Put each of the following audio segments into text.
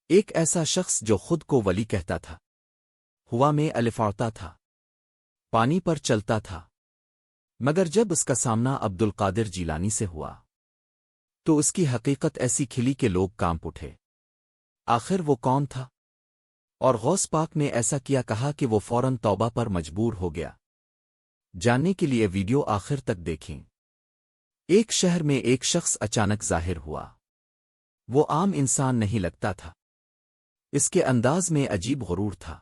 ایک ایسا شخص جو خود کو ولی کہتا تھا، ہوا میں الفاڑتا تھا، پانی پر چلتا تھا، مگر جب اس کا سامنا عبد القادر جیلانی سے ہوا تو اس کی حقیقت ایسی کھلی کہ لوگ کانپ اٹھے۔ آخر وہ کون تھا؟ اور غوث پاک نے ایسا کیا کہا کہ وہ فوراً توبہ پر مجبور ہو گیا۔ جاننے کے لیے ویڈیو آخر تک دیکھیں۔ ایک شہر میں ایک شخص اچانک ظاہر ہوا۔ وہ عام انسان نہیں لگتا تھا۔ اس کے انداز میں عجیب غرور تھا۔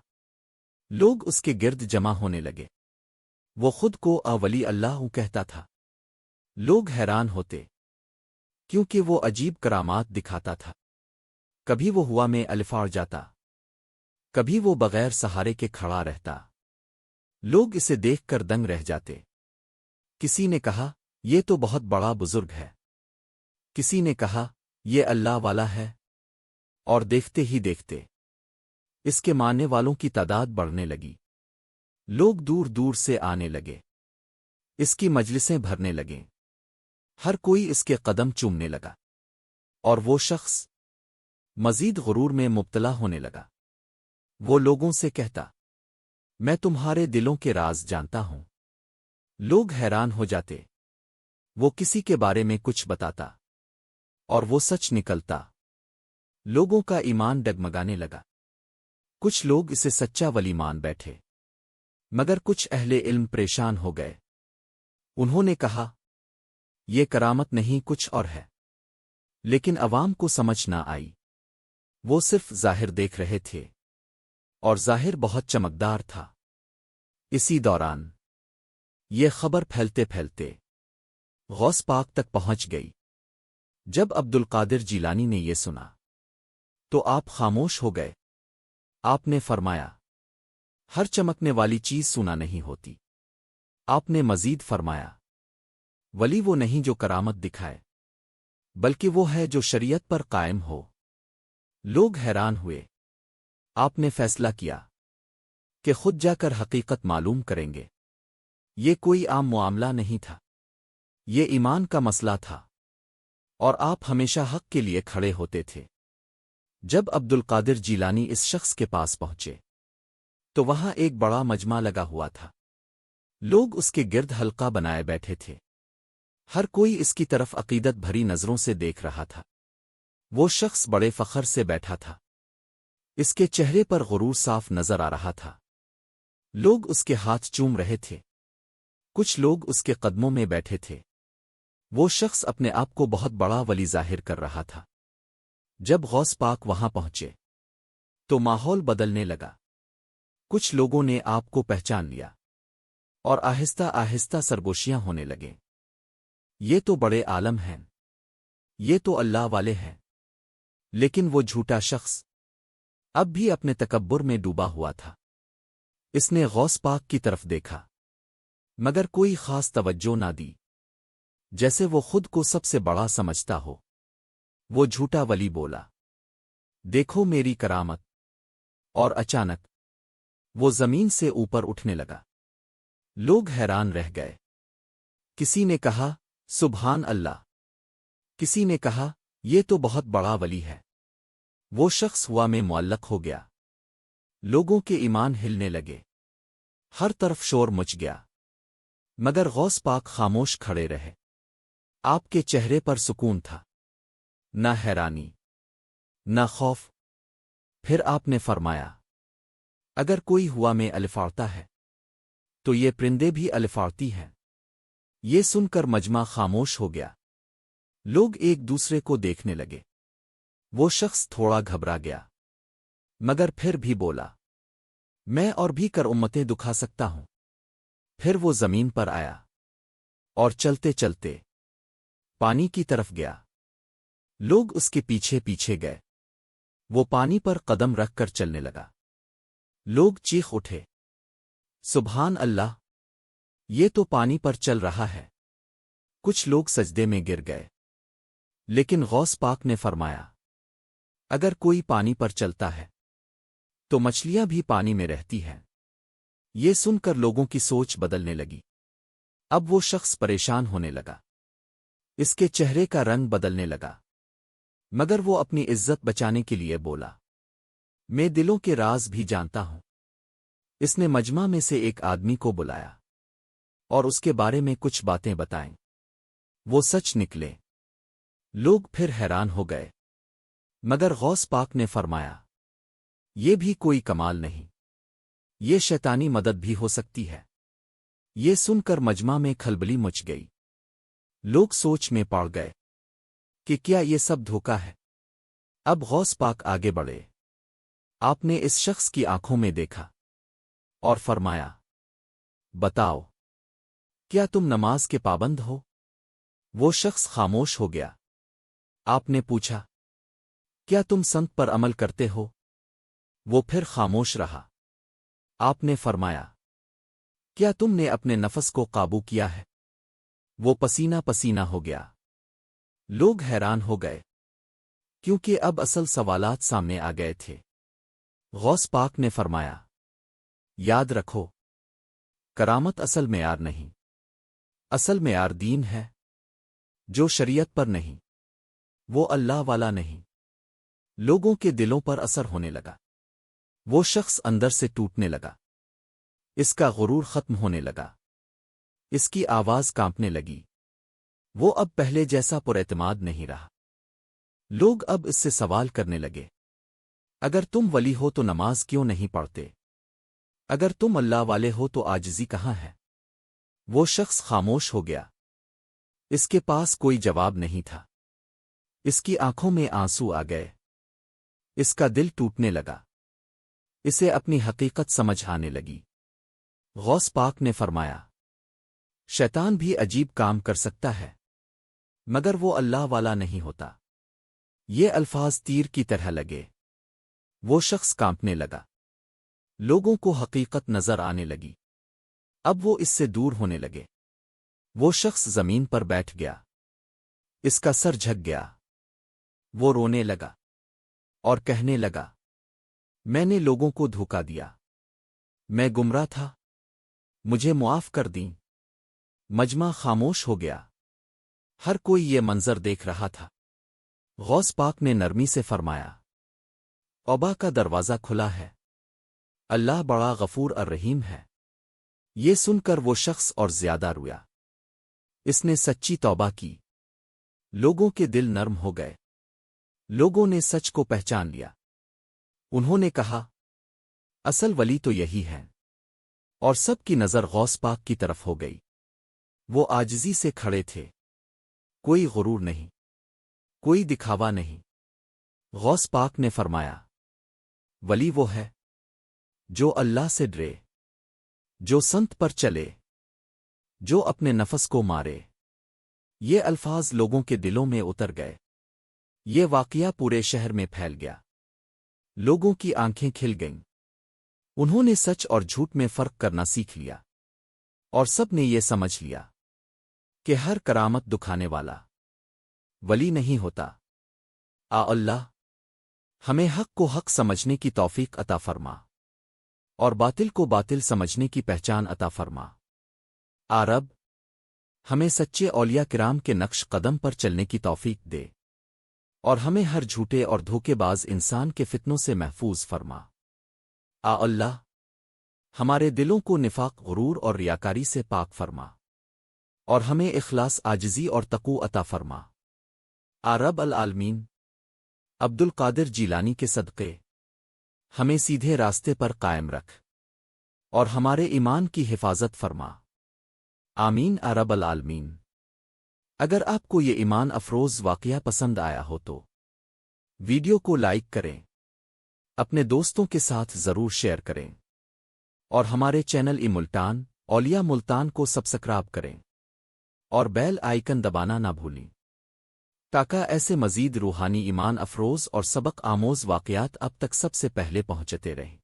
لوگ اس کے گرد جمع ہونے لگے۔ وہ خود کو ولی اللہ کہتا تھا۔ لوگ حیران ہوتے کیونکہ وہ عجیب کرامات دکھاتا تھا۔ کبھی وہ ہوا میں الفاڑ جاتا، کبھی وہ بغیر سہارے کے کھڑا رہتا۔ لوگ اسے دیکھ کر دنگ رہ جاتے۔ کسی نے کہا یہ تو بہت بڑا بزرگ ہے، کسی نے کہا یہ اللہ والا ہے، اور دیکھتے ہی دیکھتے اس کے ماننے والوں کی تعداد بڑھنے لگی۔ لوگ دور دور سے آنے لگے، اس کی مجلسیں بھرنے لگیں، ہر کوئی اس کے قدم چومنے لگا، اور وہ شخص مزید غرور میں مبتلا ہونے لگا۔ وہ لوگوں سے کہتا میں تمہارے دلوں کے راز جانتا ہوں۔ لوگ حیران ہو جاتے۔ وہ کسی کے بارے میں کچھ بتاتا اور وہ سچ نکلتا۔ لوگوں کا ایمان ڈگمگانے لگا۔ کچھ لوگ اسے سچا ولی مان بیٹھے، مگر کچھ اہل علم پریشان ہو گئے۔ انہوں نے کہا یہ کرامت نہیں کچھ اور ہے، لیکن عوام کو سمجھ نہ آئی۔ وہ صرف ظاہر دیکھ رہے تھے، اور ظاہر بہت چمکدار تھا۔ اسی دوران یہ خبر پھیلتے پھیلتے غوث پاک تک پہنچ گئی۔ جب عبد القادر جیلانی نے یہ سنا تو آپ خاموش ہو گئے۔ آپ نے فرمایا ہر چمکنے والی چیز سونا نہیں ہوتی۔ آپ نے مزید فرمایا ولی وہ نہیں جو کرامت دکھائے، بلکہ وہ ہے جو شریعت پر قائم ہو۔ لوگ حیران ہوئے۔ آپ نے فیصلہ کیا کہ خود جا کر حقیقت معلوم کریں گے۔ یہ کوئی عام معاملہ نہیں تھا، یہ ایمان کا مسئلہ تھا، اور آپ ہمیشہ حق کے لیے کھڑے ہوتے تھے۔ جب عبد القادر جیلانی اس شخص کے پاس پہنچے تو وہاں ایک بڑا مجمع لگا ہوا تھا۔ لوگ اس کے گرد حلقہ بنائے بیٹھے تھے۔ ہر کوئی اس کی طرف عقیدت بھری نظروں سے دیکھ رہا تھا۔ وہ شخص بڑے فخر سے بیٹھا تھا۔ اس کے چہرے پر غرور صاف نظر آ رہا تھا۔ لوگ اس کے ہاتھ چوم رہے تھے۔ کچھ لوگ اس کے قدموں میں بیٹھے تھے۔ وہ شخص اپنے آپ کو بہت بڑا ولی ظاہر کر رہا تھا۔ جب غوث پاک وہاں پہنچے تو ماحول بدلنے لگا۔ کچھ لوگوں نے آپ کو پہچان لیا، اور آہستہ آہستہ سرگوشیاں ہونے لگیں۔ یہ تو بڑے عالم ہیں، یہ تو اللہ والے ہیں۔ لیکن وہ جھوٹا شخص اب بھی اپنے تکبر میں ڈوبا ہوا تھا۔ اس نے غوث پاک کی طرف دیکھا، مگر کوئی خاص توجہ نہ دی، جیسے وہ خود کو سب سے بڑا سمجھتا ہو۔ وہ جھوٹا ولی بولا دیکھو میری کرامت، اور اچانک وہ زمین سے اوپر اٹھنے لگا۔ لوگ حیران رہ گئے۔ کسی نے کہا سبحان اللہ، کسی نے کہا یہ تو بہت بڑا ولی ہے۔ وہ شخص ہوا میں معلق ہو گیا۔ لوگوں کے ایمان ہلنے لگے۔ ہر طرف شور مچ گیا، مگر غوث پاک خاموش کھڑے رہے۔ آپ کے چہرے پر سکون تھا، نہ حیرانی، نہ خوف۔ پھر آپ نے فرمایا اگر کوئی ہوا میں الفاڑتا ہے تو یہ پرندے بھی الفاڑتی ہیں۔ یہ سن کر مجمع خاموش ہو گیا۔ لوگ ایک دوسرے کو دیکھنے لگے۔ وہ شخص تھوڑا گھبرا گیا، مگر پھر بھی بولا میں اور بھی کر امتیں دکھا سکتا ہوں۔ پھر وہ زمین پر آیا اور چلتے چلتے پانی کی طرف گیا۔ لوگ اس کے پیچھے پیچھے گئے۔ وہ پانی پر قدم رکھ کر چلنے لگا۔ لوگ چیخ اٹھے سبحان اللہ، یہ تو پانی پر چل رہا ہے۔ کچھ لوگ سجدے میں گر گئے۔ لیکن غوث پاک نے فرمایا اگر کوئی پانی پر چلتا ہے تو مچھلیاں بھی پانی میں رہتی ہیں۔ یہ سن کر لوگوں کی سوچ بدلنے لگی۔ اب وہ شخص پریشان ہونے لگا۔ اس کے چہرے کا رنگ بدلنے لگا، مگر وہ اپنی عزت بچانے کے لیے بولا میں دلوں کے راز بھی جانتا ہوں۔ اس نے مجمع میں سے ایک آدمی کو بلایا اور اس کے بارے میں کچھ باتیں بتائیں۔ وہ سچ نکلے۔ لوگ پھر حیران ہو گئے، مگر غوث پاک نے فرمایا، یہ بھی کوئی کمال نہیں، یہ شیطانی مدد بھی ہو سکتی ہے۔ یہ سن کر مجمع میں کھلبلی مچ گئی۔ لوگ سوچ میں پڑ گئے کہ کیا یہ سب دھوکا ہے۔ اب غوث پاک آگے بڑھے۔ آپ نے اس شخص کی آنکھوں میں دیکھا اور فرمایا، بتاؤ، کیا تم نماز کے پابند ہو؟ وہ شخص خاموش ہو گیا۔ آپ نے پوچھا، کیا تم سنت پر عمل کرتے ہو؟ وہ پھر خاموش رہا۔ آپ نے فرمایا، کیا تم نے اپنے نفس کو قابو کیا ہے؟ وہ پسینہ پسینہ ہو گیا۔ لوگ حیران ہو گئے، کیونکہ اب اصل سوالات سامنے آ گئے تھے۔ غوث پاک نے فرمایا، یاد رکھو، کرامت اصل معیار نہیں، اصل معیار دین ہے۔ جو شریعت پر نہیں، وہ اللہ والا نہیں۔ لوگوں کے دلوں پر اثر ہونے لگا۔ وہ شخص اندر سے ٹوٹنے لگا۔ اس کا غرور ختم ہونے لگا۔ اس کی آواز کانپنے لگی۔ وہ اب پہلے جیسا پر اعتماد نہیں رہا۔ لوگ اب اس سے سوال کرنے لگے، اگر تم ولی ہو تو نماز کیوں نہیں پڑھتے؟ اگر تم اللہ والے ہو تو عاجزی کہاں ہے؟ وہ شخص خاموش ہو گیا۔ اس کے پاس کوئی جواب نہیں تھا۔ اس کی آنکھوں میں آنسو آ گئے۔ اس کا دل ٹوٹنے لگا۔ اسے اپنی حقیقت سمجھ آنے لگی۔ غوث پاک نے فرمایا، شیطان بھی عجیب کام کر سکتا ہے، مگر وہ اللہ والا نہیں ہوتا۔ یہ الفاظ تیر کی طرح لگے۔ وہ شخص کانپنے لگا۔ لوگوں کو حقیقت نظر آنے لگی۔ اب وہ اس سے دور ہونے لگے۔ وہ شخص زمین پر بیٹھ گیا۔ اس کا سر جھک گیا۔ وہ رونے لگا اور کہنے لگا، میں نے لوگوں کو دھوکا دیا، میں گمراہ تھا، مجھے معاف کر دیں۔ مجمع خاموش ہو گیا۔ ہر کوئی یہ منظر دیکھ رہا تھا۔ غوث پاک نے نرمی سے فرمایا، توبہ کا دروازہ کھلا ہے، اللہ بڑا غفور الرحیم ہے۔ یہ سن کر وہ شخص اور زیادہ رویا۔ اس نے سچی توبہ کی۔ لوگوں کے دل نرم ہو گئے۔ لوگوں نے سچ کو پہچان لیا۔ انہوں نے کہا، اصل ولی تو یہی ہے۔ اور سب کی نظر غوث پاک کی طرف ہو گئی۔ وہ عاجزی سے کھڑے تھے۔ کوئی غرور نہیں، کوئی دکھاوا نہیں۔ غوث پاک نے فرمایا، ولی وہ ہے جو اللہ سے ڈرے، جو سنت پر چلے، جو اپنے نفس کو مارے۔ یہ الفاظ لوگوں کے دلوں میں اتر گئے۔ یہ واقعہ پورے شہر میں پھیل گیا۔ لوگوں کی آنکھیں کھل گئیں۔ انہوں نے سچ اور جھوٹ میں فرق کرنا سیکھ لیا، اور سب نے یہ سمجھ لیا کہ ہر کرامت دکھانے والا ولی نہیں ہوتا۔ اللہ ہمیں حق کو حق سمجھنے کی توفیق عطا فرما، اور باطل کو باطل سمجھنے کی پہچان عطا فرما۔ رب ہمیں سچے اولیاء کرام کے نقش قدم پر چلنے کی توفیق دے، اور ہمیں ہر جھوٹے اور دھوکے باز انسان کے فتنوں سے محفوظ فرما۔ اللہ ہمارے دلوں کو نفاق، غرور اور ریاکاری سے پاک فرما، اور ہمیں اخلاص، عاجزی اور تقوی عطا فرما۔ رب العالمین، عبد القادر جیلانی کے صدقے ہمیں سیدھے راستے پر قائم رکھ، اور ہمارے ایمان کی حفاظت فرما۔ آمین رب العالمین۔ اگر آپ کو یہ ایمان افروز واقعہ پسند آیا ہو تو ویڈیو کو لائک کریں، اپنے دوستوں کے ساتھ ضرور شیئر کریں، اور ہمارے چینل ملتان اولیاء ملتان کو سبسکرائب کریں، اور بیل آئیکن دبانا نہ بھولیں، تاکہ ایسے مزید روحانی، ایمان افروز اور سبق آموز واقعات اب تک سب سے پہلے پہنچتے رہیں۔